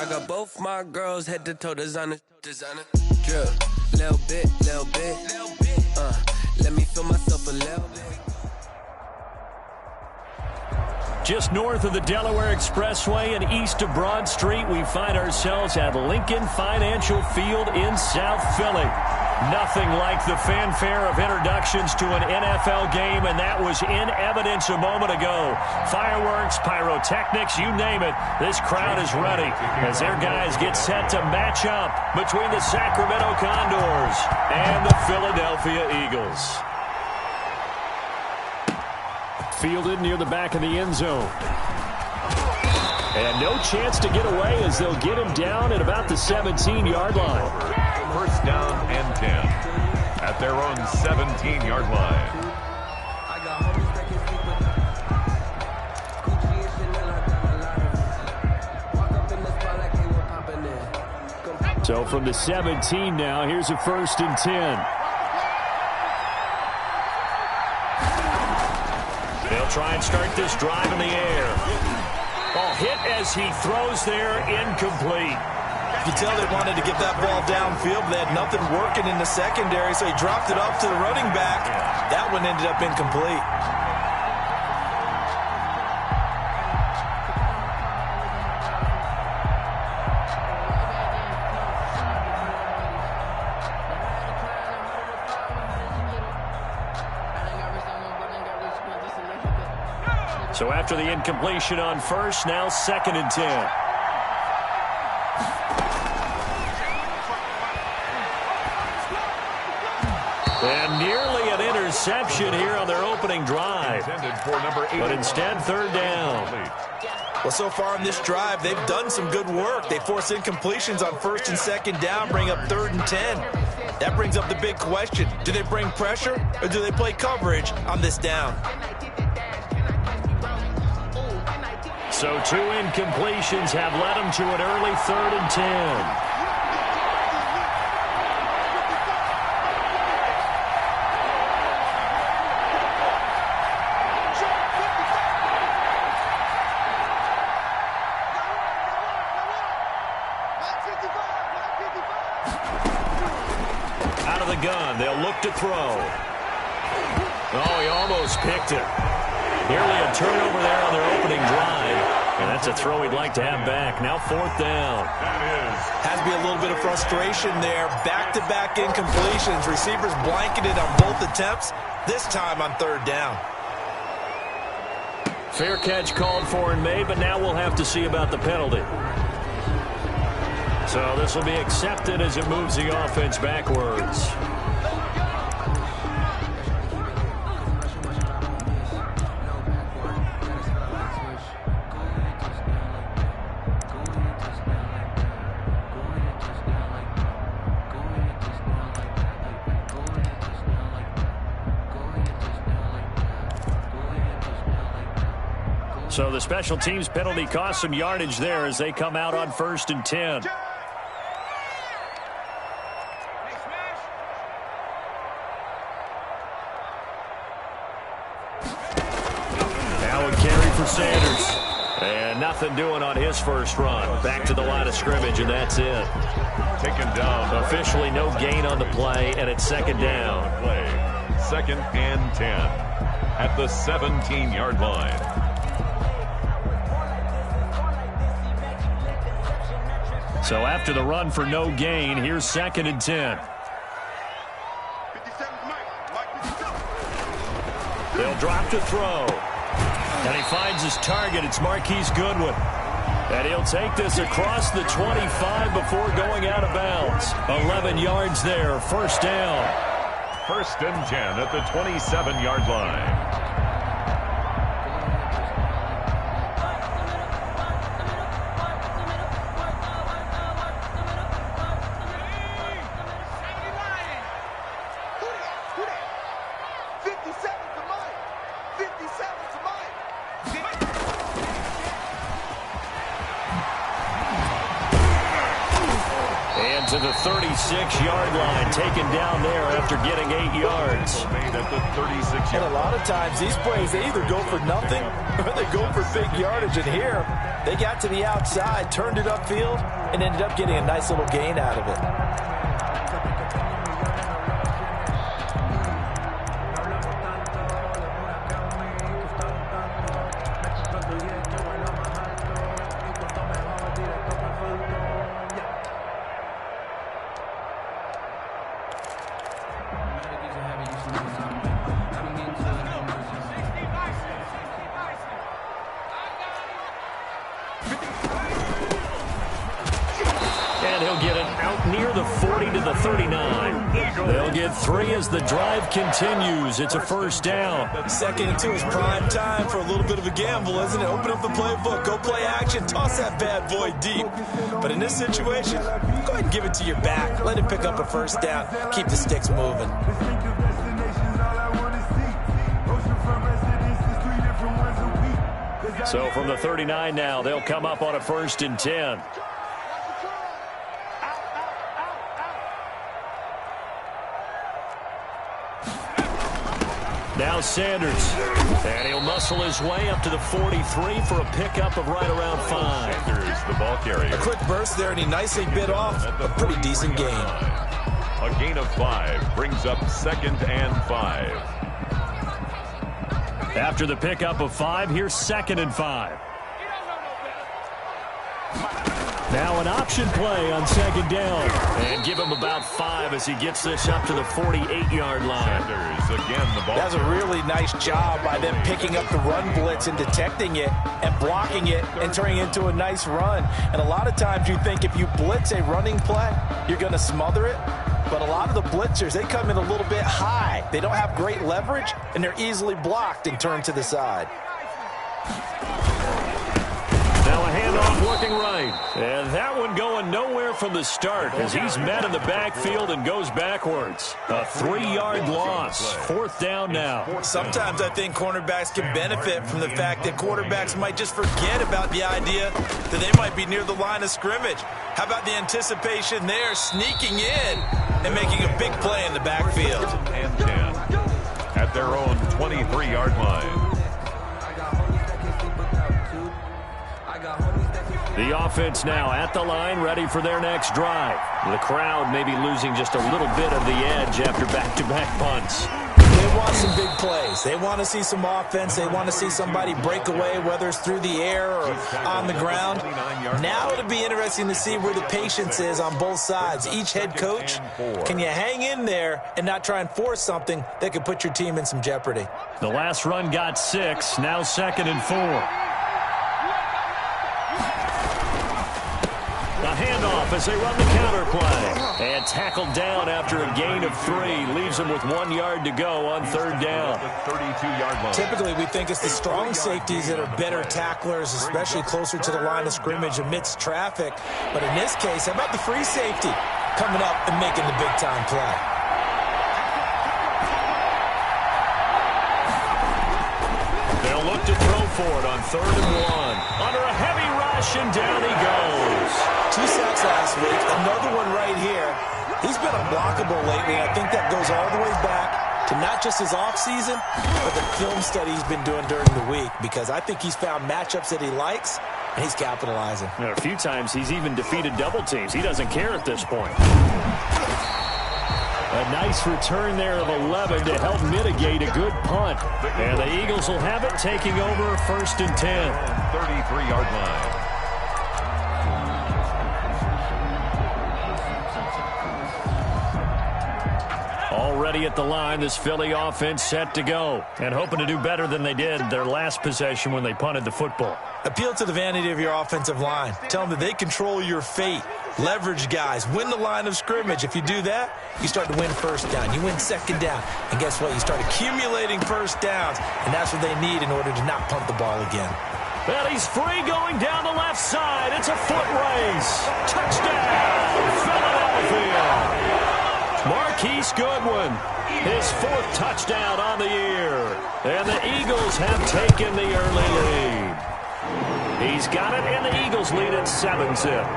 got both my girls head to toe designer. Drip, little bit. Let me feel myself a little bit. Just north of the Delaware Expressway and east of Broad Street, we find ourselves at Lincoln Financial Field in South Philly. Nothing like the fanfare of introductions to an NFL game, and that was in evidence a moment ago. Fireworks, pyrotechnics, you name it. This crowd is ready as their guys get set to match up between the Sacramento Condors and the Philadelphia Eagles. Fielded near the back of the end zone. And no chance to get away as they'll get him down at about the 17-yard line. First down and 10 at their own 17-yard line. So from the 17 now, here's a 1st and 10. They'll try and start this drive in the air. Ball hit as he throws there, incomplete. You can tell they wanted to get that ball downfield, but they had nothing working in the secondary, so he dropped it off to the running back. That one ended up incomplete. So after the incompletion on first, now 2nd and 10. And nearly an interception here on their opening drive. But instead, 3rd down. Well, so far on this drive, they've done some good work. They force incompletions on 1st and 2nd down, bring up 3rd and 10. That brings up the big question. Do they bring pressure or do they play coverage on this down? So 2 incompletions have led them to an early 3rd and 10. Out of the gun, they'll look to throw. Oh, he almost picked it. Nearly a turnover there on their opening drive. And that's a throw he'd like to have back. Now 4th down. Has to be a little bit of frustration there. Back-to-back incompletions. Receivers blanketed on both attempts. This time on 3rd down. Fair catch called for and made, but now we'll have to see about the penalty. So this will be accepted as it moves the offense backwards. So the special teams penalty cost some yardage there as they come out on 1st and 10. Now a carry for Sanders. And nothing doing on his first run. Back to the line of scrimmage, and that's it. Taken down. Officially no gain on the play, and it's 2nd down. 2nd and 10 at the 17-yard line. So after the run for no gain, here's 2nd and 10. They'll drop to throw. And he finds his target. It's Marquise Goodwin. And he'll take this across the 25 before going out of bounds. 11 yards there, 1st down. 1st and 10 at the 27-yard line. to the 36-yard line, taken down there after getting 8 yards. Made at the 36-yard. And a lot of times these plays, they either go for nothing or they go for big yardage. And here, they got to the outside, turned it upfield, and ended up getting a nice little gain out of it. Near the 40 to the 39. They'll get 3 as the drive continues. It's a first down. 2nd and 2 is prime time for a little bit of a gamble, isn't it? Open up the playbook, go play action, toss that bad boy deep. But in this situation, go ahead and give it to your back. Let him pick up a first down. Keep the sticks moving. So from the 39 now, they'll come up on a 1st and 10. Now Sanders, and he'll muscle his way up to the 43 for a pickup of right around 5. Sanders, the ball carrier. A quick burst there, and he nicely bit off a pretty decent gain. A gain of 5 brings up 2nd and 5. After the pickup of 5, here's 2nd and 5. Now an option play on 2nd down. And give him about 5 as he gets this up to the 48-yard line. Sanders, again, the ball. That's a really nice job by them picking up the run blitz and detecting it and blocking it and turning it into a nice run. And a lot of times you think if you blitz a running play, you're going to smother it. But a lot of the blitzers, they come in a little bit high. They don't have great leverage, and they're easily blocked and turned to the side. Now a handoff looking right. And that one going nowhere from the start as he's met in the backfield and goes backwards. A 3-yard loss. 4th down now. Sometimes I think cornerbacks can benefit from the fact that quarterbacks might just forget about the idea that they might be near the line of scrimmage. How about the anticipation there, sneaking in and making a big play in the backfield? And 10 at their own 23-yard line. The offense now at the line, ready for their next drive. The crowd may be losing just a little bit of the edge after back-to-back punts. They want some big plays. They want to see some offense. They want to see somebody break away, whether it's through the air or on the ground. Now it'll be interesting to see where the patience is on both sides. Each head coach, can you hang in there and not try and force something that could put your team in some jeopardy? The last run got 6, now 2nd and 4. Handoff as they run the counter play. And tackled down after a gain of 3. Leaves them with 1 yard to go on 3rd down. 32-yard line. Typically, we think it's the strong safeties that are better tacklers, especially closer to the line of scrimmage amidst traffic. But in this case, how about the free safety coming up and making the big-time play? They'll look to throw for it on 3rd and 1. Under a heavy rush, and down he goes. 2 sacks last week, another one right here. He's been unblockable lately. I think that goes all the way back to not just his offseason, but the film study he's been doing during the week, because I think he's found matchups that he likes, and he's capitalizing. A few times he's even defeated double teams. He doesn't care at this point. A nice return there of 11 to help mitigate a good punt. And the Eagles will have it, taking over 1st and 10. 33-yard line. Already at the line, this Philly offense set to go. And hoping to do better than they did their last possession when they punted the football. Appeal to the vanity of your offensive line. Tell them that they control your fate. Leverage guys. Win the line of scrimmage. If you do that, you start to win 1st down. You win 2nd down. And guess what? You start accumulating 1st downs. And that's what they need in order to not punt the ball again. Well, he's free going down the left side. It's a foot race. Touchdown, Philadelphia. Marquise Goodwin, his 4th touchdown on the year. And the Eagles have taken the early lead. He's got it, and the Eagles lead at 7-zip.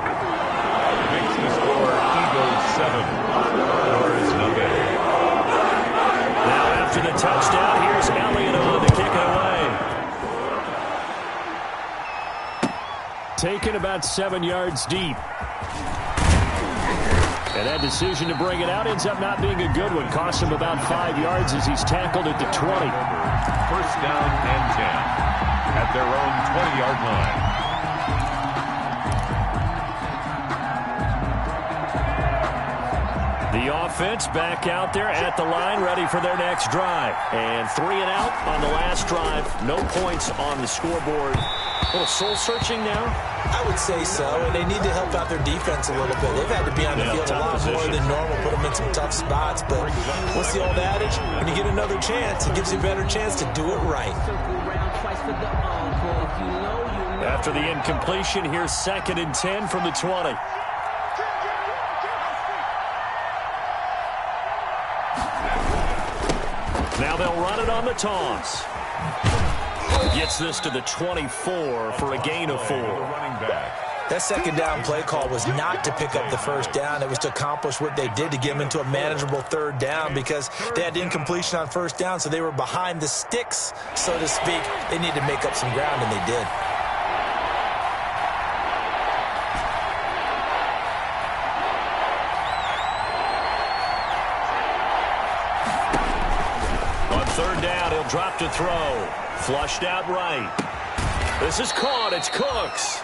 Makes the score Eagles 7. Condors nothing. Now after the touchdown, here's Elliott on to kick it away. Taken about 7 yards deep. And that decision to bring it out ends up not being a good one. Costs him about 5 yards as he's tackled at the 20. First down and 10 at their own 20-yard line. The offense back out there at the line, ready for their next drive. And 3 and out on the last drive. No points on the scoreboard. A little soul-searching now? I would say so, and they need to help out their defense a little bit. They've had to be on the field a lot more than normal, put them in some tough spots. But what's the old adage? When you get another chance, it gives you a better chance to do it right. After the incompletion, here's 2nd and 10 from the 20. Now they'll run it on the toss. Gets this to the 24 for a gain of 4. That second down play call was not to pick up the first down. It was to accomplish what they did to get them into a manageable 3rd down because they had incompletion on 1st down, so they were behind the sticks, so to speak. They needed to make up some ground, and they did. On 3rd down, he'll drop to throw. Flushed out right. This is caught. It's Cooks.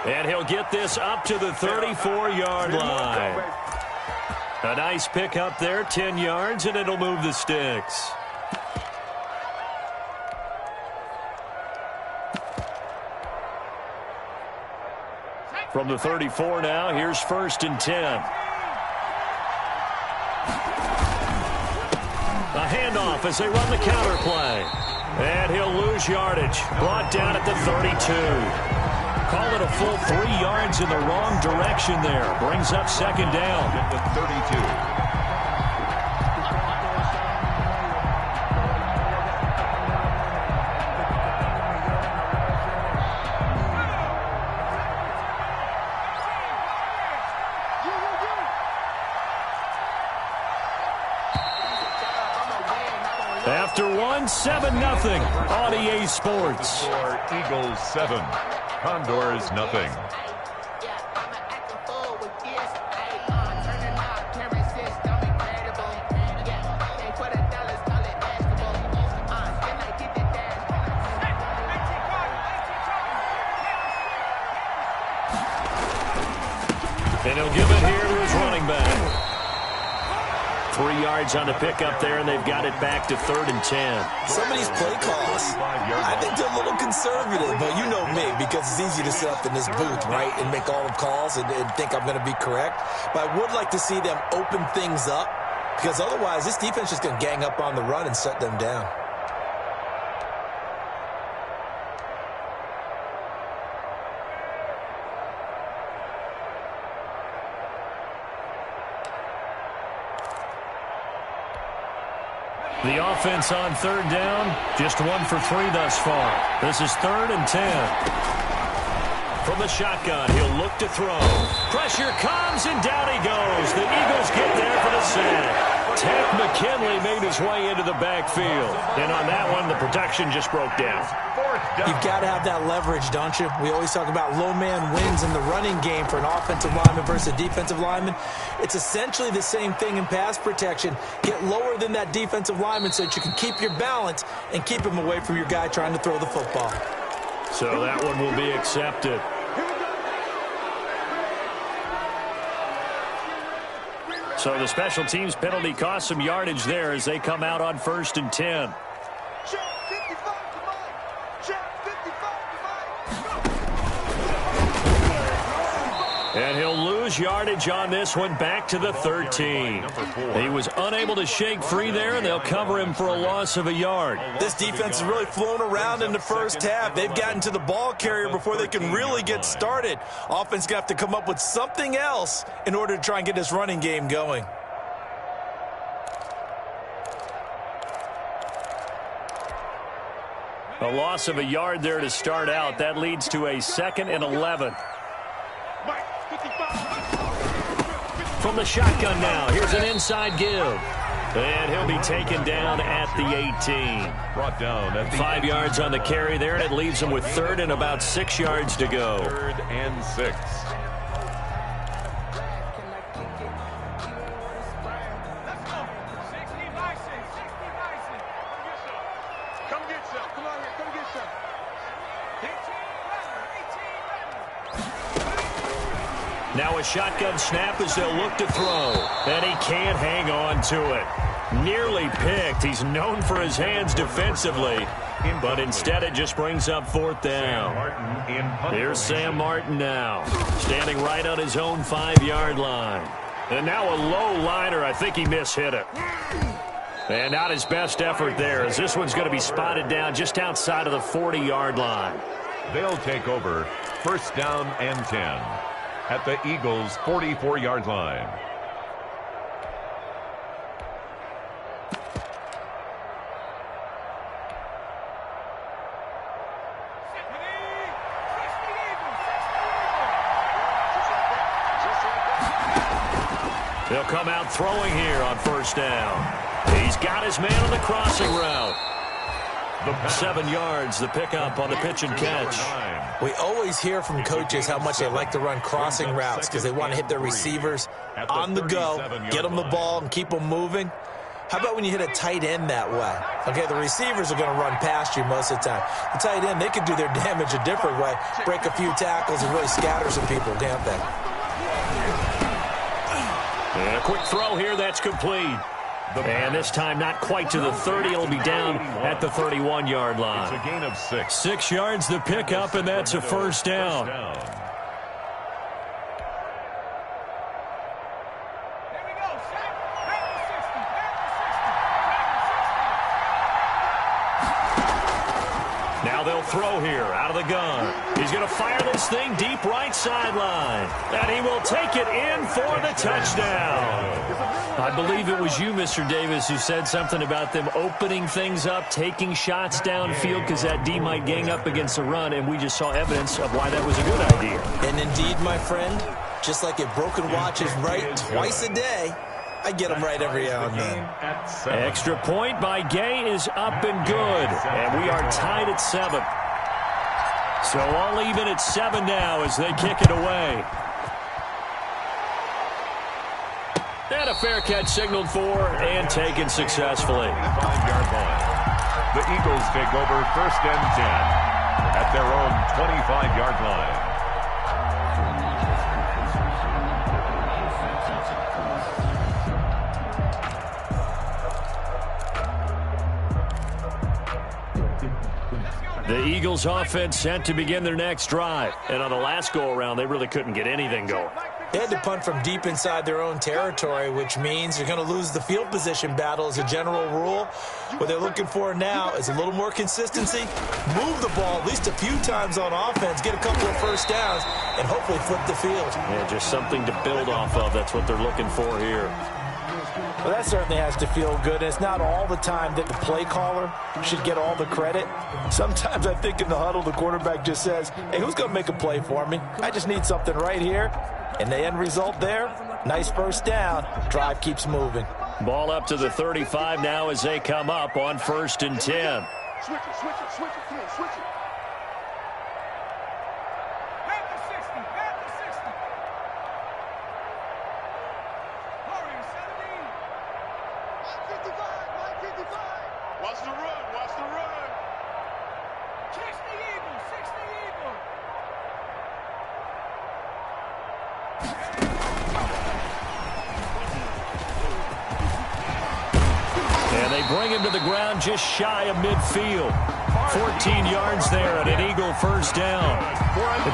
And he'll get this up to the 34-yard line. A nice pick up there, 10 yards, and it'll move the sticks. From the 34 now, here's 1st and 10. A handoff as they run the counter play. And he'll lose yardage. Brought down at the 32. Call it a full 3 yards in the wrong direction there. Brings up 2nd down. At the 32. After 1, 7-0 on EA Sports. Eagles 7. Condors nothing. And he'll give it here to his running back. 3 yards on the pickup there, and they've got it back to 3rd and 10. Some of these play calls, I think they're a little conservative, but you know me, because it's easy to sit up in this booth, right, and make all the calls and think I'm going to be correct. But I would like to see them open things up, because otherwise this defense is just going to gang up on the run and shut them down. The offense on 3rd down, just 1 for 3 thus far. This is 3rd and 10. From the shotgun, he'll look to throw. Pressure comes, and down he goes. The Eagles get there for the sack. Tank McKinley made his way into the backfield. And on that one, the protection just broke down. You've got to have that leverage, don't you? We always talk about low man wins in the running game for an offensive lineman versus a defensive lineman. It's essentially the same thing in pass protection. Get lower than that defensive lineman so that you can keep your balance and keep him away from your guy trying to throw the football. So that one will be accepted. So the special teams penalty cost some yardage there as they come out on 1st and 10. And he'll lose yardage on this one back to the 13. He was unable to shake free there, and they'll cover him for a loss of a yard. This defense has really flown around in the first half. They've gotten to the ball carrier before they can really get started. Offense going to have to come up with something else in order to try and get this running game going. A loss of a yard there to start out. That leads to a 2nd and 11. From the shotgun now, here's an inside give. And he'll be taken down at the 18. Brought down at the 5 yards on the carry there, and it leaves him with third and about 6 yards to go. 3rd and 6. Now a shotgun snap as they'll look to throw. And he can't hang on to it. Nearly picked. He's known for his hands defensively. But instead it just brings up 4th down. Here's Sam Martin now. Standing right on his own 5-yard line. And now a low liner. I think he mishit it. And not his best effort there, as this one's going to be spotted down just outside of the 40-yard line. They'll take over 1st down and 10 at the Eagles' 44-yard line. They'll come out throwing here on 1st down. He's got his man on the crossing route. 7 yards, the pickup on the pitch and catch. We always hear from coaches how much they like to run crossing routes because they want to hit their receivers on the go, get them the ball, and keep them moving. How about when you hit a tight end that way? Okay, the receivers are going to run past you most of the time. The tight end, they can do their damage a different way, break a few tackles and really scatter some people, can't they? And a quick throw here, that's complete. And this time not quite to the 30. It'll be down at the 31-yard line. It's a gain of 6. 6 yards the pickup, and that's a 1st down. Now they'll throw here out of the gun. He's going to fire this thing deep right sideline. And he will take it in for the touchdown. I believe it was you, Mr. Davis, who said something about them opening things up, taking shots downfield because that D might gang up against the run, and we just saw evidence of why that was a good idea. And indeed, my friend, just like a broken watch is right twice a day, I get them right every now and then. Extra point by Gay is up and good, and we are tied at 7. So all even at 7 now as they kick it away. And a fair catch signaled for and taken successfully. 5-yard line. The Eagles take over 1st and 10 at their own 25-yard line. The Eagles offense set to begin their next drive. And on the last go-around, they really couldn't get anything going. They had to punt from deep inside their own territory, which means they're going to lose the field position battle as a general rule. What they're looking for now is a little more consistency, move the ball at least a few times on offense, get a couple of 1st downs, and hopefully flip the field. Yeah, just something to build off of. That's what they're looking for here. Well, that certainly has to feel good. It's not all the time that the play caller should get all the credit. Sometimes I think in the huddle, the quarterback just says, hey, who's going to make a play for me? I just need something right here. And the end result there, nice 1st down. Drive keeps moving. Ball up to the 35 now as they come up on 1st and 10. Switch it, switch it, switch it, come on, switch it. Back to 60, back to 60. Hurry, 17. 155. Watch the run, watch the run. 60 Eagles, 60 Eagles. And they bring him to the ground just shy of midfield. 14 yards there at an Eagle 1st down.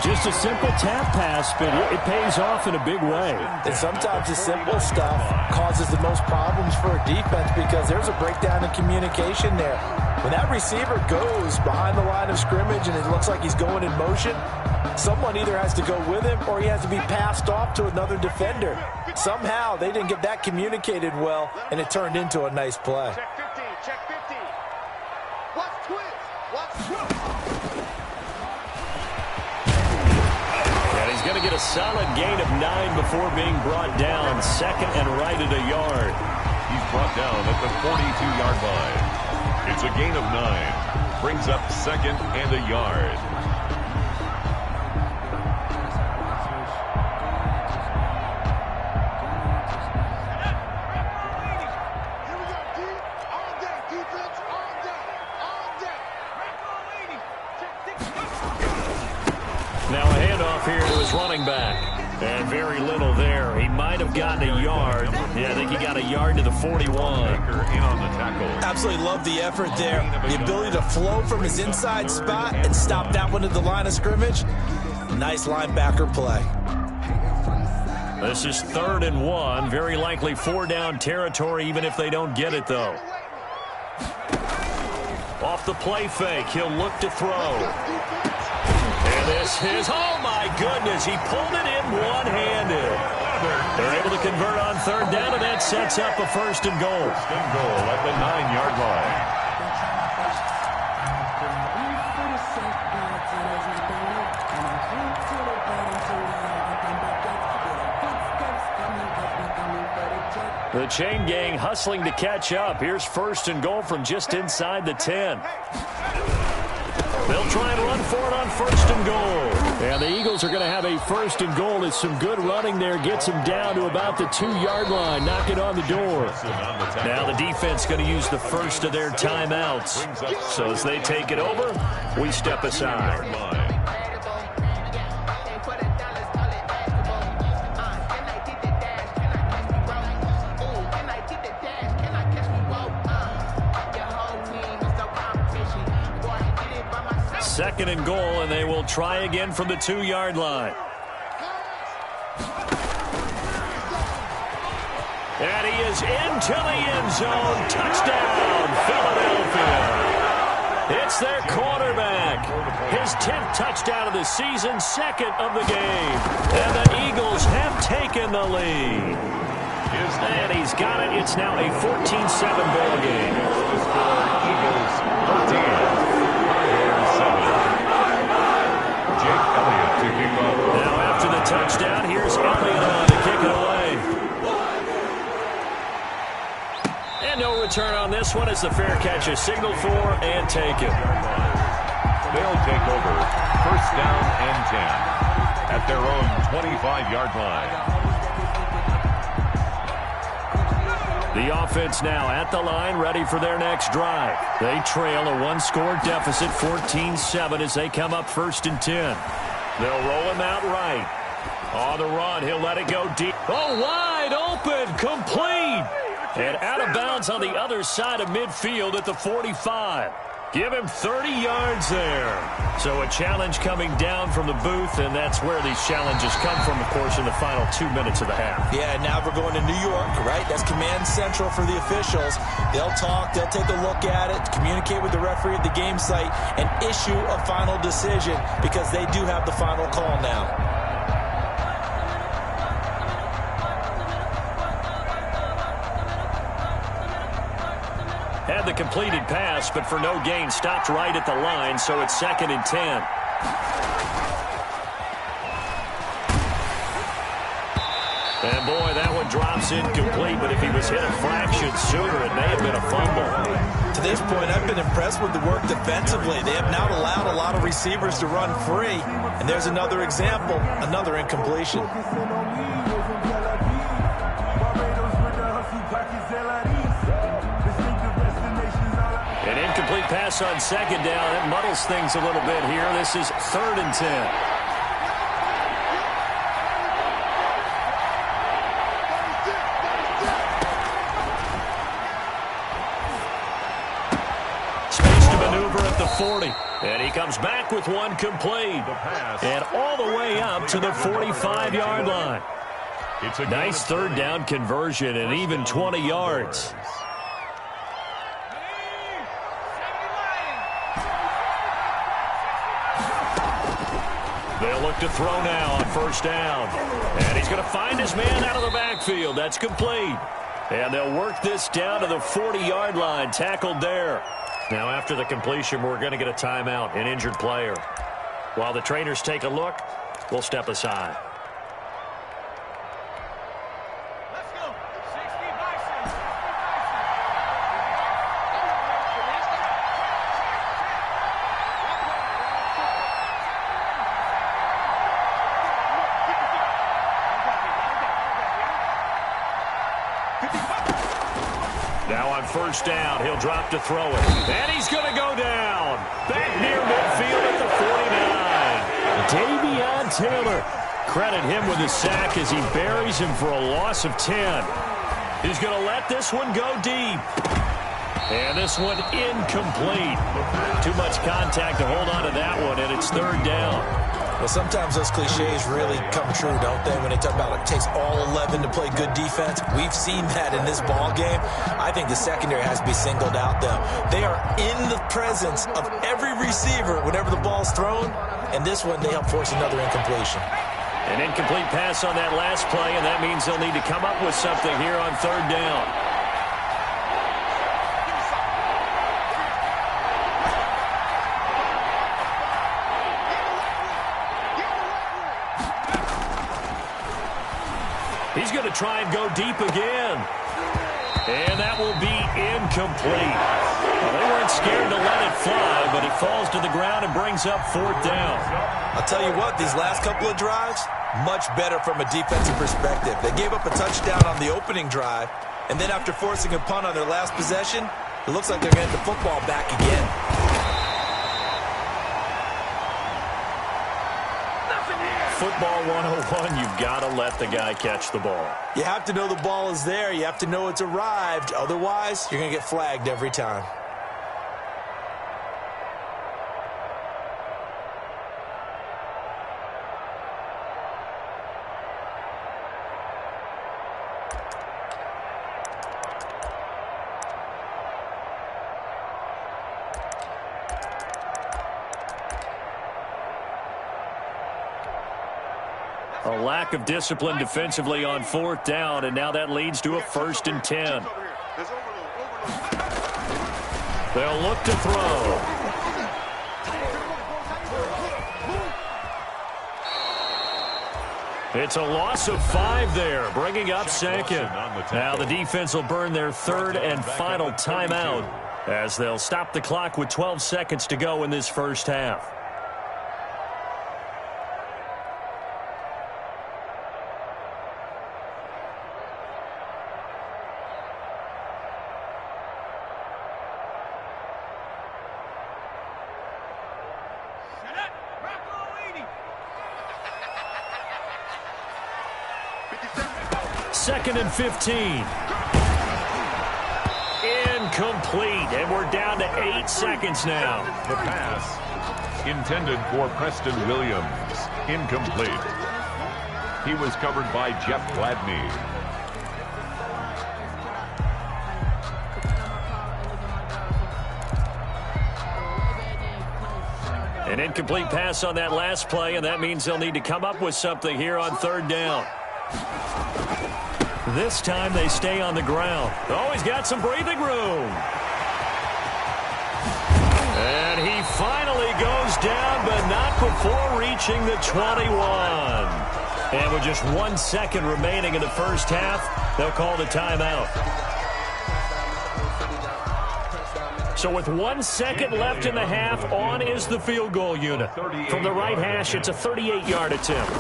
Just a simple tap pass, but it pays off in a big way. And sometimes the simple stuff causes the most problems for a defense because there's a breakdown in communication there. When that receiver goes behind the line of scrimmage and it looks like he's going in motion, someone either has to go with him or he has to be passed off to another defender. Somehow they didn't get that communicated well, and it turned into a nice play. Check 15, check 15. Watch twist, watch twist. And he's going going to get a solid gain of 9 before being brought down. Second and right at a yard. He's brought down at the 42-yard line. It's a gain of 9. Brings up second and a yard. Now a handoff here to his running back. And very little there. He might have gotten a yard. Yeah, I think he got a yard to the 41. In on the tackle. Absolutely love the effort there. The ability to flow from his inside spot and stop that one at the line of scrimmage. Nice linebacker play. This is 3rd and 1. Very likely 4-down territory, even if they don't get it, though. Off the play fake, he'll look to throw. And this is, oh my goodness, he pulled it in one-handed. They're able to convert on 3rd down, and that sets up a 1st and goal. 1st and goal at the 9-yard line. The chain gang hustling to catch up. Here's 1st and goal from just inside the 10. They'll try and run for it on 1st and goal. And the Eagles are going to have a 1st and goal. It's some good running there. Gets them down to about the 2-yard line. Knock it on the door. Now the defense going to use the first of their timeouts. So as they take it over, we step aside. Second and goal, and they will try again from the 2-yard line. And he is into the end zone. Touchdown, Philadelphia. It's their quarterback. His 10th touchdown of the season, 2nd of the game. And the Eagles have taken the lead. And he's got it. It's now a 14-7 ball game. Eagles 13. Now after the touchdown, here's Elliott on to kick it away. And no return on this one as the fair catch is signaled for and taken. They'll take over 1st down and 10 at their own 25-yard line. The offense now at the line, ready for their next drive. They trail a 1-score deficit, 14-7 as they come up 1st and 10. They'll roll him out right. On the run, he'll let it go deep. Oh, wide open, complete. And out of bounds on the other side of midfield at the 45. Give him 30 yards there. So a challenge coming down from the booth, and that's where these challenges come from, of course, in the final 2 minutes of the half. Yeah, now we're going to New York, right? That's command central for the officials. They'll talk, they'll take a look at it, communicate with the referee at the game site, and issue a final decision because they do have the final call now. Had the completed pass, but for no gain, stopped right at the line, so it's 2nd and 10. And boy, that one drops incomplete, but if he was hit a fraction sooner, it may have been a fumble. To this point, I've been impressed with the work defensively. They have not allowed a lot of receivers to run free. And there's another example, another incompletion. An incomplete pass on 2nd down. It muddles things a little bit here. This is 3rd and 10. Space to maneuver at the 40. And he comes back with one complete. And all the way up to the 45-yard line. It's a nice 3rd down conversion and even 20 yards. They'll look to throw now on 1st down. And he's going to find his man out of the backfield. That's complete. And they'll work this down to the 40-yard line. Tackled there. Now after the completion, we're going to get a timeout, an injured player. While the trainers take a look, will step aside. Let's go. 60 Bison. Now on first down, he'll drop to throw it. And he's going to go down. Back near midfield at the 49. Davion Taylor. Credit him with a sack as he buries him for a loss of 10. He's going to let this one go deep. And this one incomplete. Too much contact to hold on to that one, and it's third down. Well, sometimes those cliches really come true, don't they? When they talk about it takes all 11 to play good defense. We've seen that in this ball game. I think the secondary has to be singled out, though. They are in the presence of every receiver whenever the ball's thrown. And this one, they help force another incompletion. An incomplete pass on that last play, and that means they'll need to come up with something here on third down. He's going to try and go deep again. And that will be incomplete. Well, they weren't scared to let it fly, but it falls to the ground and brings up fourth down. I'll tell you what, these last couple of drives, much better from a defensive perspective. They gave up a touchdown on the opening drive, and then after forcing a punt on their last possession, it looks like they're getting the football back again. Football 101, you've got to let the guy catch the ball. You have to know the ball is there. You have to know it's arrived. Otherwise, you're going to get flagged every time. A lack of discipline defensively on fourth down, and now that leads to a 1st and 10. They'll look to throw. It's a loss of 5 there, bringing up second. Now the defense will burn their third and final timeout as they'll stop the clock with 12 seconds to go in this first half. Second and 15. Incomplete, and we're down to 8 seconds now. The pass intended for Preston Williams. Incomplete. He was covered by Jeff Gladney. An incomplete pass on that last play, and that means they'll need to come up with something here on third down. This time they stay on the ground. Oh, he's got some breathing room. And he finally goes down, but not before reaching the 21. And with just 1 second remaining in the first half, they'll call the timeout. So with 1 second left in the half, on is the field goal unit. From the right hash, it's a 38-yard attempt.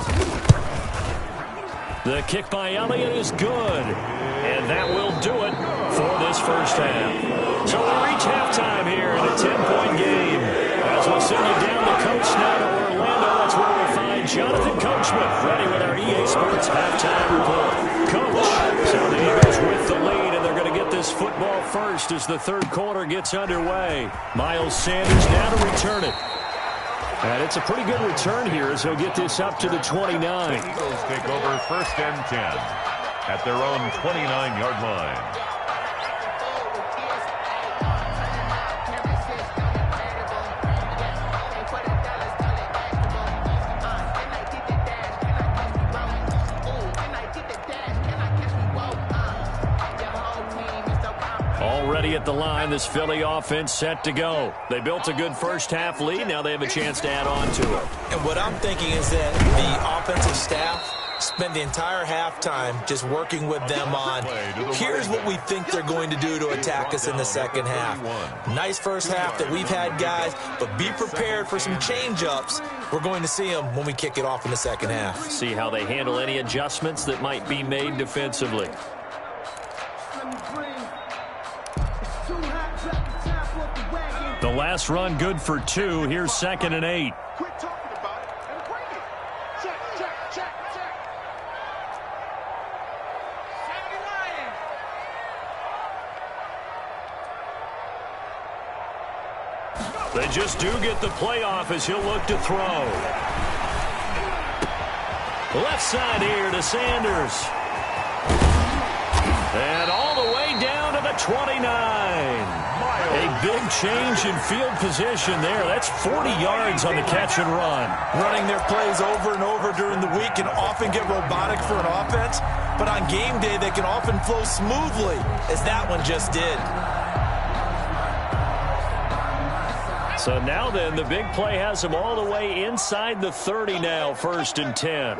The kick by Elliott is good, and that will do it for this first half. So we reach halftime here in a 10-point game. As we'll send you down the coast now to Orlando, that's where we find Jonathan Coachman ready with our EA Sports halftime report. Coach, so the Eagles with the lead, and they're going to get this football first as the third quarter gets underway. Miles Sanders now to return it. And it's a pretty good return here as he'll get this up to the 29. The Eagles take over 1st and 10 at their own 29-yard line. ready at the line. This Philly offense set to go. They built a good first-half lead. Now they have a chance to add on to it. And what I'm thinking is that the offensive staff spend the entire halftime just working with them on, here's what we think they're going to do to attack us in the second half. Nice first half that we've had, guys, but be prepared for some change-ups. We're going to see them when we kick it off in the second half. See how they handle any adjustments that might be made defensively. The last run good for 2. Here's 2nd and 8. Quit talking about it and bring it. Check, check, check, check. 70 Lions. They just do get the playoff as he'll look to throw. Left side here to Sanders. And all the way down to the 29. A big change in field position there. That's 40 yards on the catch and run. Running their plays over and over during the week can often get robotic for an offense, but on game day they can often flow smoothly, as that one just did. So now then, the big play has them all the way inside the 30 now, 1st and 10.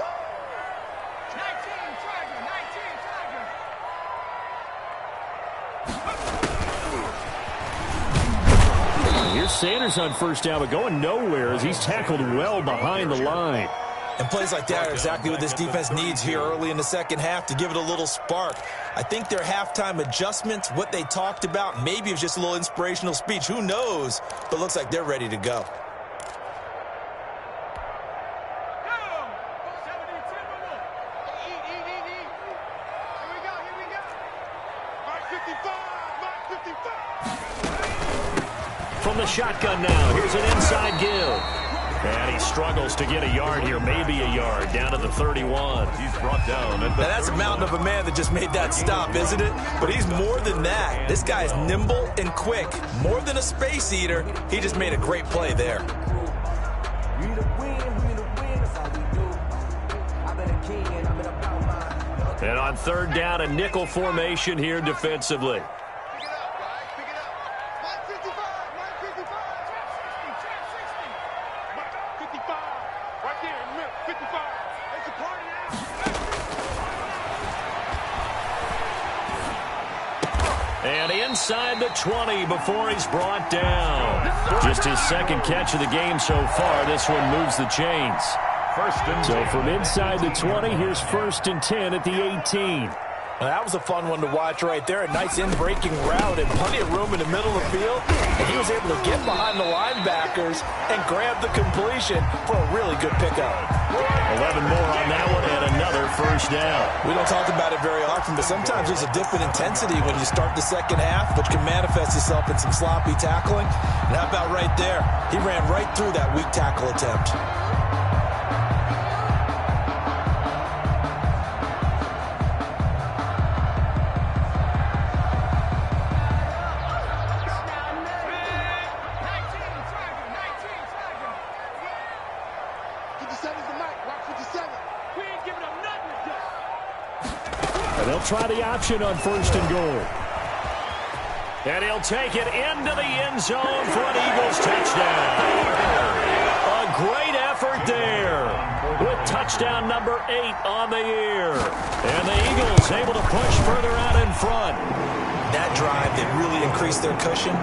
Here's Sanders on 1st down, but going nowhere as he's tackled well behind the line. And plays like that are exactly what this defense needs here early in the second half to give it a little spark. I think their halftime adjustments, what they talked about, maybe it was just a little inspirational speech. Who knows? But looks like they're ready to go. From the shotgun now, here's an inside give. And he struggles to get a yard here, maybe a yard, down to the 31. He's brought down at the Now that's a mountain of a man that just made that stop, isn't it? But he's more than that. This guy is nimble and quick. More than a space eater, he just made a great play there. And on 3rd down, a nickel formation here defensively. And inside the 20 before he's brought down. Just his 2nd catch of the game so far. This one moves the chains. So from inside the 20, here's 1st and 10 at the 18. Now that was a fun one to watch right there. A nice in-breaking route and plenty of room in the middle of the field. And he was able to get behind the linebackers and grab the completion for a really good pickup. 11 more on that one and another 1st down. We don't talk about it very often, but sometimes there's a dip in intensity when you start the second half, which can manifest itself in some sloppy tackling. And how about right there? He ran right through that weak tackle attempt. They'll try the option on 1st and goal. And he'll take it into the end zone for an Eagles touchdown. A great effort there with touchdown number 8 on the year. And the Eagles able to push further out in front. That drive that really increased their cushion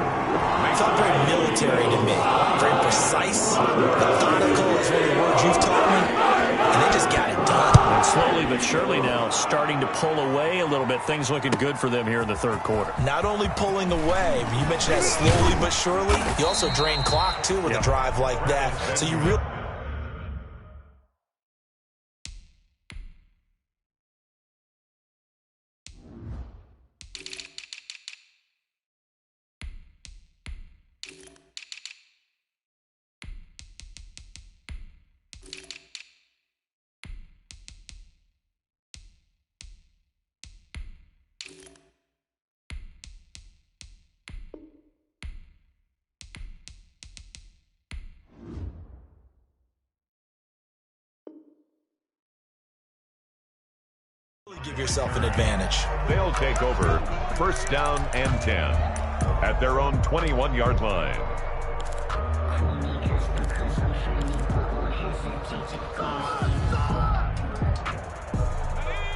felt very military to me. Very precise, methodical is one of the words you've taught me. And they just got it done. And slowly but surely now starting to pull away a little bit. Things looking good for them here in the 3rd quarter. Not only pulling away, you mentioned that slowly but surely. You also drain clock, too, with a drive like that. So you really... give yourself an advantage. They'll take over 1st down and 10. at their own 21-yard line.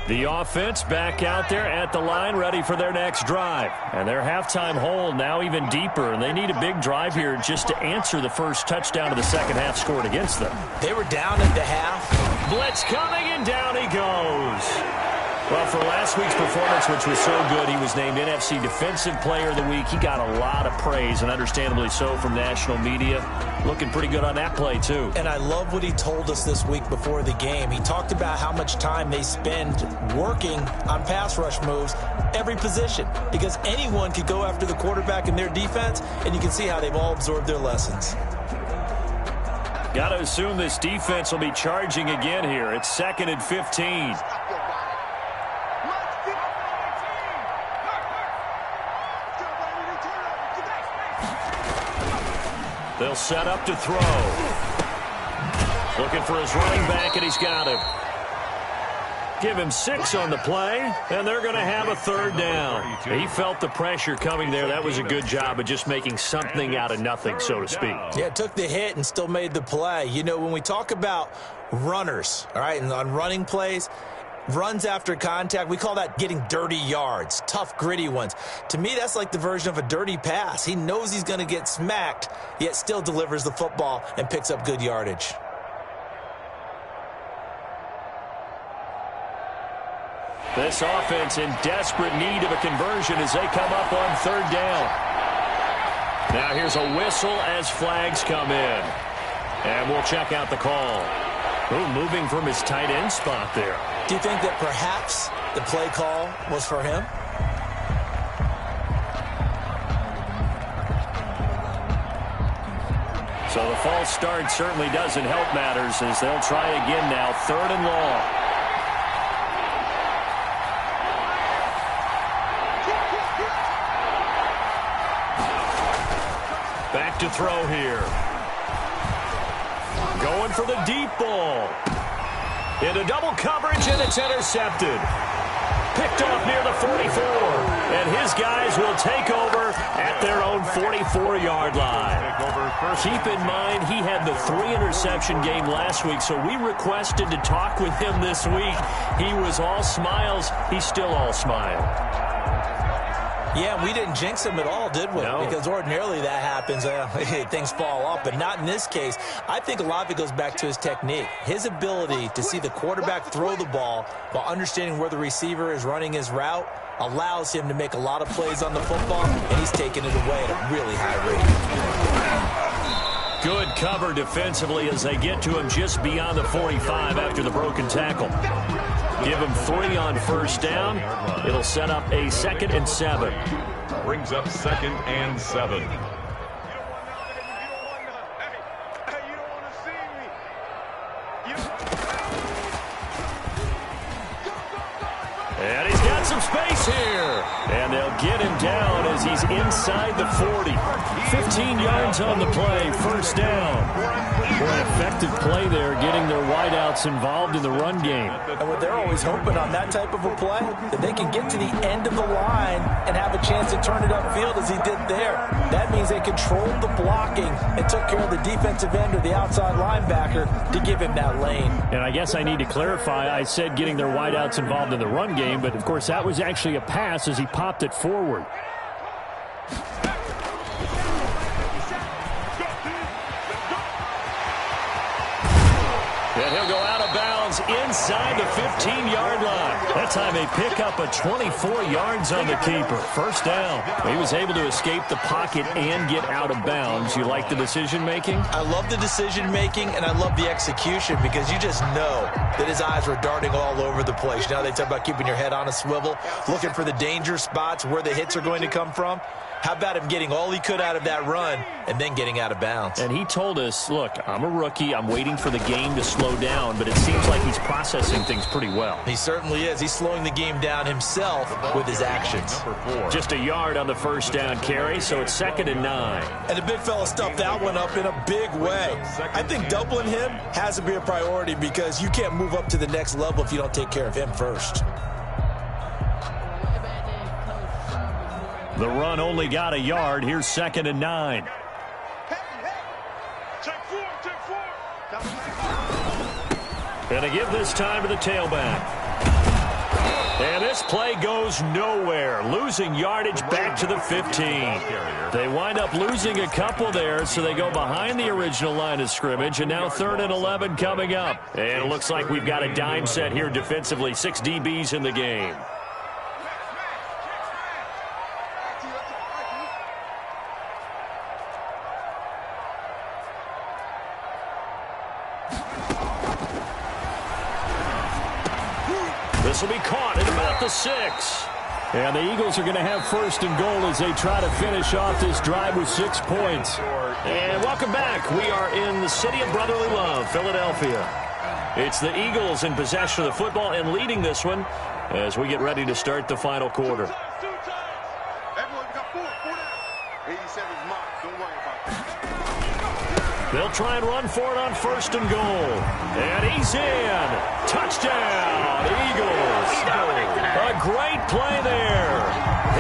The offense back out there at the line, ready for their next drive. And their halftime hole now even deeper, and they need a big drive here just to answer the first touchdown of the second half scored against them. They were down at the half. Blitz coming, and down he goes. Well, for last week's performance, which was so good, he was named NFC Defensive Player of the Week. He got a lot of praise, and understandably so, from national media. Looking pretty good on that play, too. And I love what he told us this week before the game. He talked about how much time they spend working on pass rush moves, every position, because anyone could go after the quarterback in their defense, and you can see how they've all absorbed their lessons. Got to assume this defense will be charging again here. It's 2nd and 15. They'll set up to throw. Looking for his running back, and he's got him. Give him 6 on the play, and they're going to have a 3rd down. He felt the pressure coming there. That was a good job of just making something out of nothing, so to speak. Yeah, took the hit and still made the play. You know, when we talk about runners, all right, and on running plays, runs after contact, we call that getting dirty yards, tough, gritty ones. To me, that's like the version of a dirty pass. He knows he's going to get smacked, yet still delivers the football and picks up good yardage. This offense in desperate need of a conversion as they come up on 3rd down. Now here's a whistle as flags come in. And we'll check out the call. Ooh, moving from his tight end spot there. Do you think that perhaps the play call was for him? So the false start certainly doesn't help matters as they'll try again now, 3rd and long. Back to throw here. Going for the deep ball. Into double coverage, and it's intercepted. Picked off near the 44. And his guys will take over at their own 44-yard line. Keep in mind, he had the 3-interception game last week, so we requested to talk with him this week. He was all smiles. He's still all smile. Yeah, we didn't jinx him at all, did we? No. Because ordinarily that happens. Things fall off, but not in this case. I think a lot of it goes back to his technique. His ability to see the quarterback throw the ball while understanding where the receiver is running his route allows him to make a lot of plays on the football, and he's taking it away at a really high rate. Good cover defensively as they get to him just beyond the 45 after the broken tackle. Give him 3 on 1st down. It'll set up a 2nd and 7. Brings up 2nd and 7. And he's got some space here. And they'll get him down as he's inside the 40. 15 yards on the play, 1st down. Boy, effective play there, getting their wideouts involved in the run game. And what they're always hoping on that type of a play, that they can get to the end of the line and have a chance to turn it upfield as he did there. That means they controlled the blocking and took care of the defensive end or the outside linebacker to give him that lane. And I guess I need to clarify, I said getting their wideouts involved in the run game, but of course that was actually a pass as he popped it forward. And he'll go out of bounds inside the 15-yard line. That time they pick up a 24 yards on the keeper. 1st down. He was able to escape the pocket and get out of bounds. You like the decision-making? I love the decision-making, and I love the execution because you just know that his eyes were darting all over the place. You know, they talk about keeping your head on a swivel, looking for the danger spots where the hits are going to come from. How about him getting all he could out of that run and then getting out of bounds? And he told us, look, I'm a rookie. I'm waiting for the game to slow down, but it seems like he's processing things pretty well. He certainly is. He's slowing the game down himself with his actions. Just a yard on the 1st down carry, so it's 2nd and 9. And the big fella stuffed that one up in a big way. I think doubling him has to be a priority because you can't move up to the next level if you don't take care of him first. The run only got a yard. Here's 2nd and 9. Take four. And to give this time to the tailback. And this play goes nowhere. Losing yardage back to the 15. They wind up losing a couple there, so they go behind the original line of scrimmage, and now 3rd and 11 coming up. And it looks like we've got a dime set here defensively. 6 DBs in the game. This will be caught at about the 6. And the Eagles are going to have 1st and goal as they try to finish off this drive with 6 points. And welcome back. We are in the city of brotherly love, Philadelphia. It's the Eagles in possession of the football and leading this one as we get ready to start the final quarter. Everyone got four down. 87's mark. Don't worry about that. They'll try and run for it on 1st and goal. And he's in. Touchdown, Eagles. A great play there.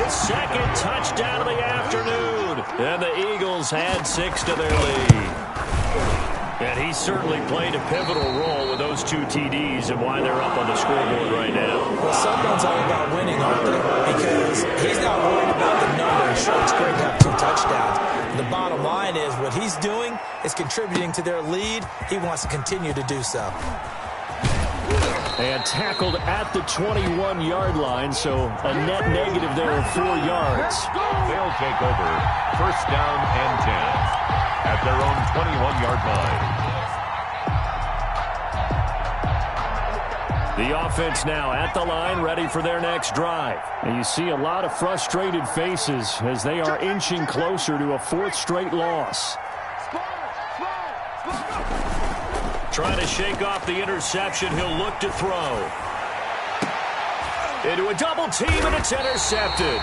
His 2nd touchdown of the afternoon. And the Eagles add 6 to their lead. And he certainly played a pivotal role with those 2 TDs and why they're up on the scoreboard right now. Well, someone's all about winning, aren't they? Because he's not worried about the number. Sure, it's great to have 2 touchdowns. The bottom line is what he's doing is contributing to their lead. He wants to continue to do so. And tackled at the 21-yard line, so a net negative there of 4 yards. They'll take over 1st down and 10 at their own 21-yard line. The offense now at the line, ready for their next drive. And you see a lot of frustrated faces as they are inching closer to a 4th straight loss. Trying to shake off the interception. He'll look to throw. Into a double team, and it's intercepted.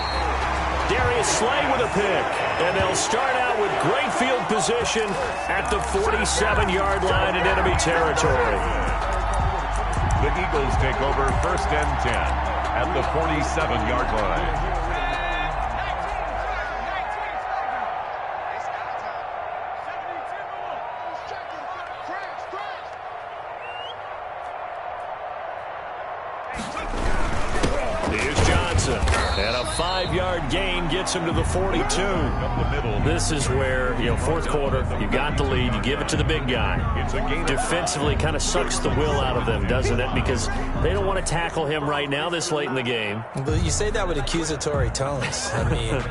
Darius Slay with a pick. And they'll start out with great field position at the 47-yard line in enemy territory. The Eagles take over 1st and 10 at the 47-yard line. And a 5-yard gain gets him to the 42. This is where, 4th quarter, you got the lead, you give it to the big guy. Defensively kind of sucks the will out of them, doesn't it? Because they don't want to tackle him right now this late in the game. But you say that with accusatory tones. I mean,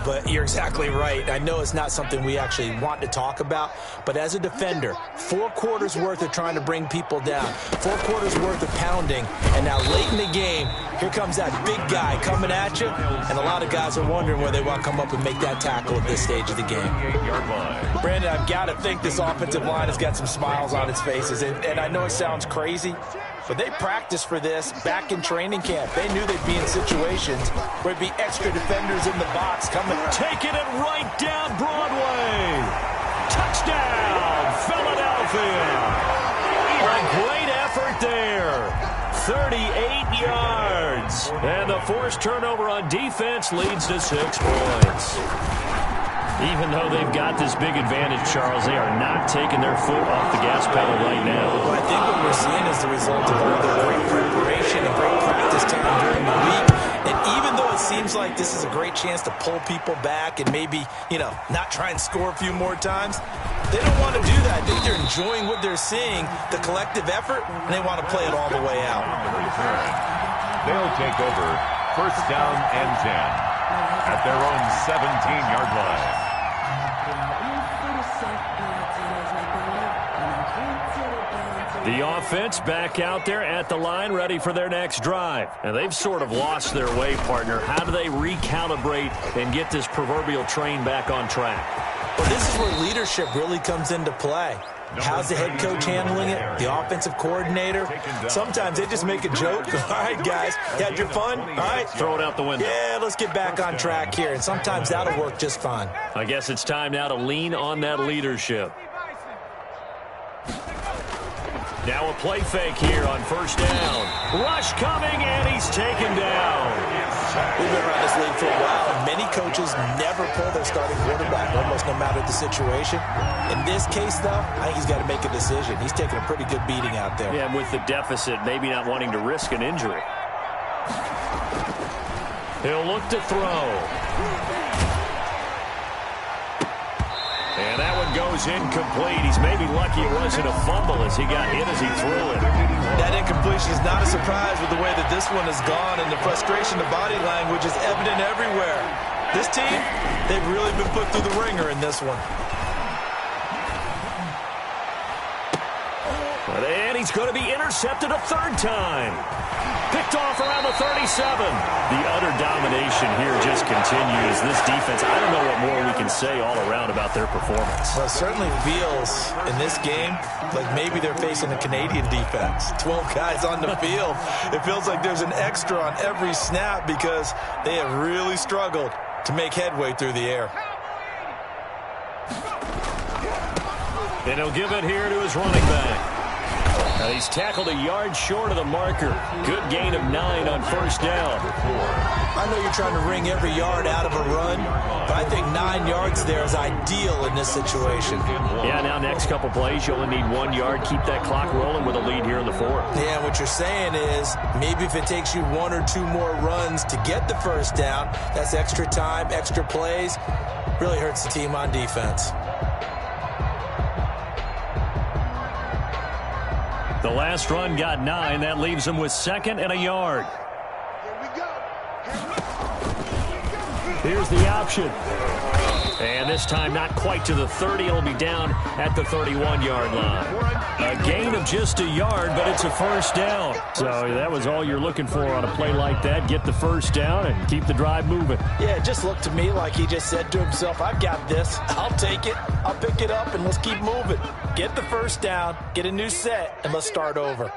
but you're exactly right. I know it's not something we actually want to talk about, but as a defender, 4 quarters worth of trying to bring people down, 4 quarters worth of pounding, and now late in the game, here comes that big guy coming at you, and a lot of guys are wondering whether they want to come up and make that tackle at this stage of the game. Brandon, I've got to think this offensive line has got some smiles on its faces, and I know it sounds crazy, but they practiced for this back in training camp. They knew they'd be in situations where there'd be extra defenders in the box coming. Taking it right down Broadway. Touchdown, Philadelphia. A great effort there. 38 yards. And the forced turnover on defense leads to 6 points. Even though they've got this big advantage, Charles, they are not taking their foot off the gas pedal right now. Well, I think what we're seeing is the result of all the great preparation and great practice time during the week. And even though it seems like this is a great chance to pull people back and maybe, not try and score a few more times, they don't want to do that. I think they're enjoying what they're seeing, the collective effort, and they want to play it all the way out. They'll take over 1st down and 10 at their own 17-yard line. The offense back out there at the line, ready for their next drive. And they've sort of lost their way, partner. How do they recalibrate and get this proverbial train back on track? Well, this is where leadership really comes into play. How's the head coach handling it? The offensive coordinator? Sometimes they just make a joke. All right, guys, you had your fun? All right. Throw it out the window. Yeah, let's get back on track here. And sometimes that'll work just fine. I guess it's time now to lean on that leadership. Now a play fake here on first down. Rush coming, and he's taken down. We've been around this league for a while, and many coaches never pull their starting quarterback, almost no matter the situation. In this case, though, I think he's got to make a decision. He's taking a pretty good beating out there. Yeah, with the deficit, maybe not wanting to risk an injury. He'll look to throw. And that one goes incomplete. He's maybe lucky it wasn't a fumble as he got hit as he threw it. That incompletion is not a surprise with the way that this one has gone, and the frustration, the body language is evident everywhere. This team, they've really been put through the ringer in this one. And he's going to be intercepted a third time. Picked off around the 37. The utter domination here just continues. This defense, I don't know what more we can say all around about their performance. Well, it certainly feels in this game like maybe they're facing a Canadian defense. 12 guys on the field. It feels like there's an extra on every snap because they have really struggled to make headway through the air. And he'll give it here to his running back. Now he's tackled a yard short of the marker. Good gain of 9 on first down. I know you're trying to wring every yard out of a run, but I think 9 yards there is ideal in this situation. Yeah, now next couple plays, you only need 1 yard. Keep that clock rolling with a lead here in the fourth. Yeah, what you're saying is maybe if it takes you 1 or 2 more runs to get the first down, that's extra time, extra plays. Really hurts the team on defense. The last run got 9. That leaves him with 2nd and a yard. Here we go. Here's the option. And this time not quite to the 30. It'll be down at the 31-yard line. A gain of just a yard, but it's a first down. So that was all you're looking for on a play like that. Get the first down and keep the drive moving. Yeah, it just looked to me like he just said to himself, I've got this. I'll take it. I'll pick it up, and let's keep moving. Get the first down, get a new set, and let's start over.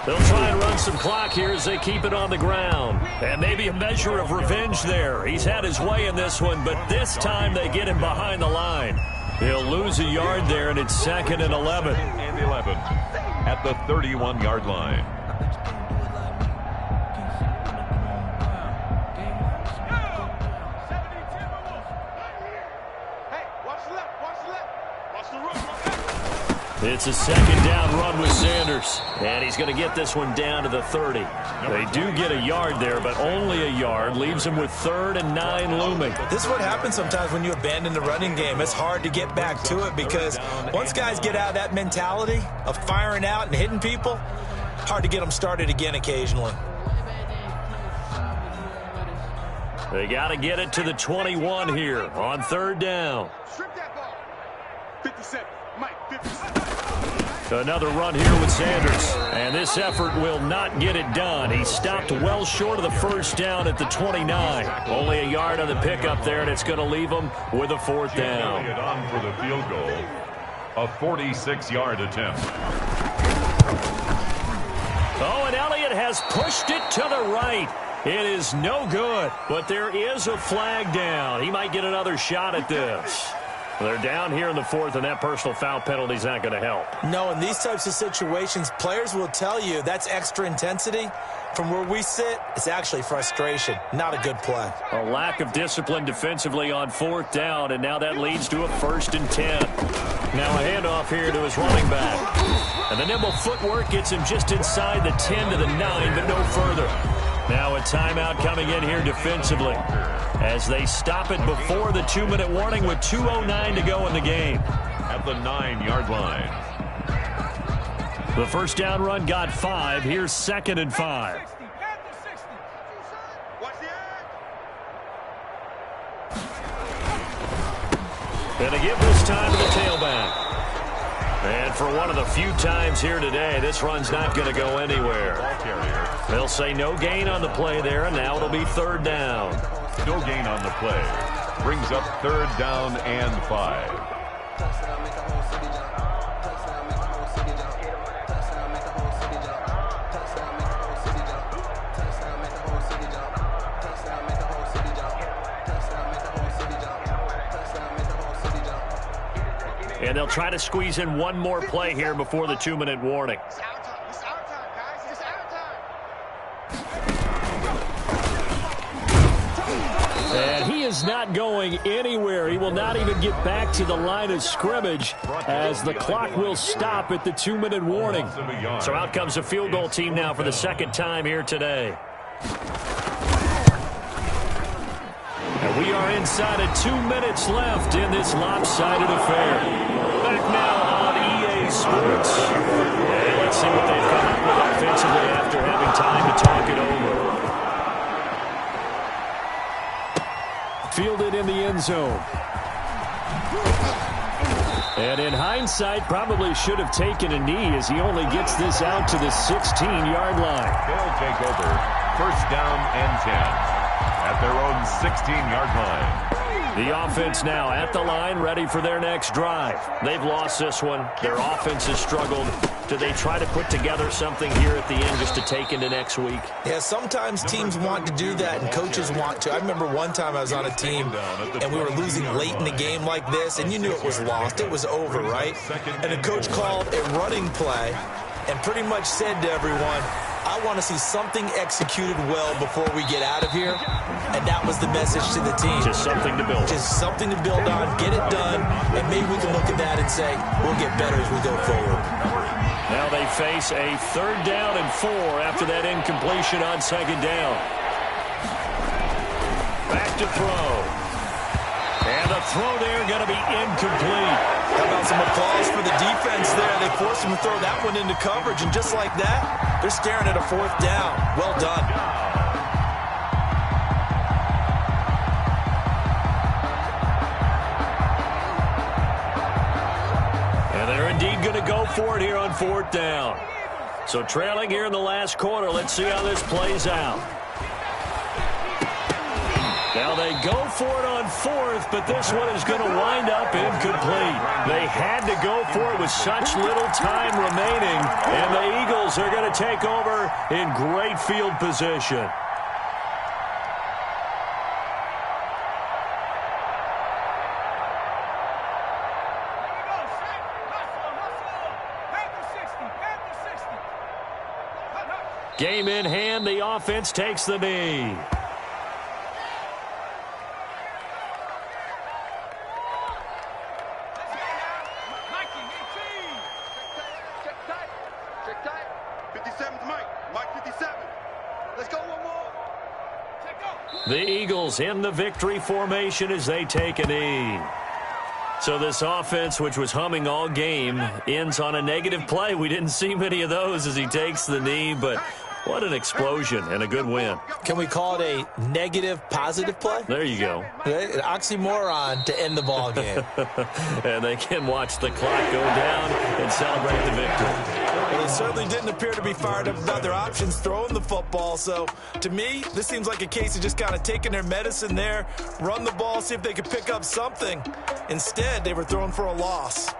They'll try and run some clock here as they keep it on the ground. And maybe a measure of revenge there. He's had his way in this one, but this time they get him behind the line. He'll lose a yard there, and it's 2nd and 11. And 11 at the 31-yard line. Hey, watch the left, watch the left. Watch the run. It's a 2nd down run with Sanders. And he's going to get this one down to the 30. They do get a yard there, but only a yard. Leaves him with 3rd and 9 looming. This is what happens sometimes when you abandon the running game. It's hard to get back to it because once guys get out of that mentality of firing out and hitting people, hard to get them started again occasionally. They got to get it to the 21 here on 3rd down. Strip that ball. 57. Mike, 57. Another run here with Sanders. And this effort will not get it done. He stopped well short of the first down at the 29. Only a yard on the pickup there, and it's going to leave him with a 4th down. Elliott on for the field goal. A 46-yard attempt. Oh, and Elliott has pushed it to the right. It is no good, but there is a flag down. He might get another shot at this. They're down here in the 4th, and that personal foul penalty is not going to help. No, in these types of situations, players will tell you that's extra intensity. From where we sit, it's actually frustration. Not a good play. A lack of discipline defensively on 4th down, and now that leads to a 1st and 10. Now a handoff here to his running back. And the nimble footwork gets him just inside the 10 to the 9, but no further. Now a timeout coming in here defensively as they stop it before the 2-minute warning with 2:09 to go in the game. At the 9-yard line. The first down run got 5. Here's 2nd and 5. Watch the edge. And they give this time to the tailback. And for one of the few times here today, this run's not going to go anywhere. They'll say no gain on the play there, and now it'll be 3rd down. No gain on the play. Brings up 3rd down and 5. And they'll try to squeeze in one more play here before the 2-minute warning. It's our time. It's our time, guys. It's our time. And he is not going anywhere. He will not even get back to the line of scrimmage as the clock will stop at the 2-minute warning. So out comes the field goal team now for the second time here today. And we are inside of 2 minutes left in this lopsided affair. Back now on EA Sports. And let's see what they've come up with offensively after having time to talk it over. Fielded in the end zone. And in hindsight, probably should have taken a knee as he only gets this out to the 16-yard line. They'll take over. First down and 10 at their own 16-yard line. The offense now at the line, ready for their next drive. They've lost this one. Their offense has struggled. Do they try to put together something here at the end just to take into next week? Yeah, sometimes teams want to do that and coaches want to. I remember one time I was on a team and we were losing late in the game like this, and you knew it was lost. It was over, right? And the coach called a running play and pretty much said to everyone, I want to see something executed well before we get out of here. And that was the message to the team. Just something to build. Just something to build on, get it done, and maybe we can look at that and say, we'll get better as we go forward. Now they face a 3rd down and 4 after that incompletion on 2nd down. Back to throw. And the throw there going to be incomplete. How about some applause for the defense there? They forced him to throw that one into coverage, and just like that, they're staring at a 4th down. Well done. And they're indeed going to go for it here on 4th down. So trailing here in the last quarter. Let's see how this plays out. Now they go for it on 4th, but this one is going to wind up incomplete. They had to go for it with such little time remaining, and the Eagles are going to take over in great field position. Game in hand, the offense takes the knee. The Eagles in the victory formation as they take a knee. So this offense, which was humming all game, ends on a negative play. We didn't see many of those as he takes the knee, but what an explosion and a good win. Can we call it a negative positive play? There you go. An oxymoron to end the ball game. And they can watch the clock go down and celebrate the victory. Well, they certainly didn't appear to be fired up about their options throwing the football. So, to me, this seems like a case of just kind of taking their medicine there, run the ball, see if they could pick up something. Instead, they were throwing for a loss.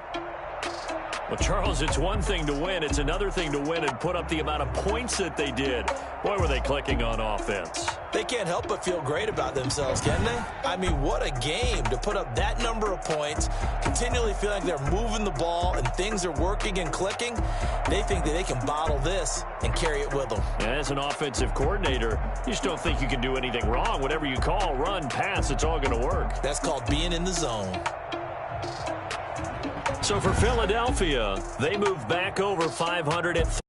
Well, Charles, it's one thing to win. It's another thing to win and put up the amount of points that they did. Boy, were they clicking on offense. They can't help but feel great about themselves, can they? I mean, what a game to put up that number of points, continually feel like they're moving the ball and things are working and clicking. They think that they can bottle this and carry it with them. As an offensive coordinator, you just don't think you can do anything wrong. Whatever you call, run, pass, it's all going to work. That's called being in the zone. So for Philadelphia, they move back over 500 at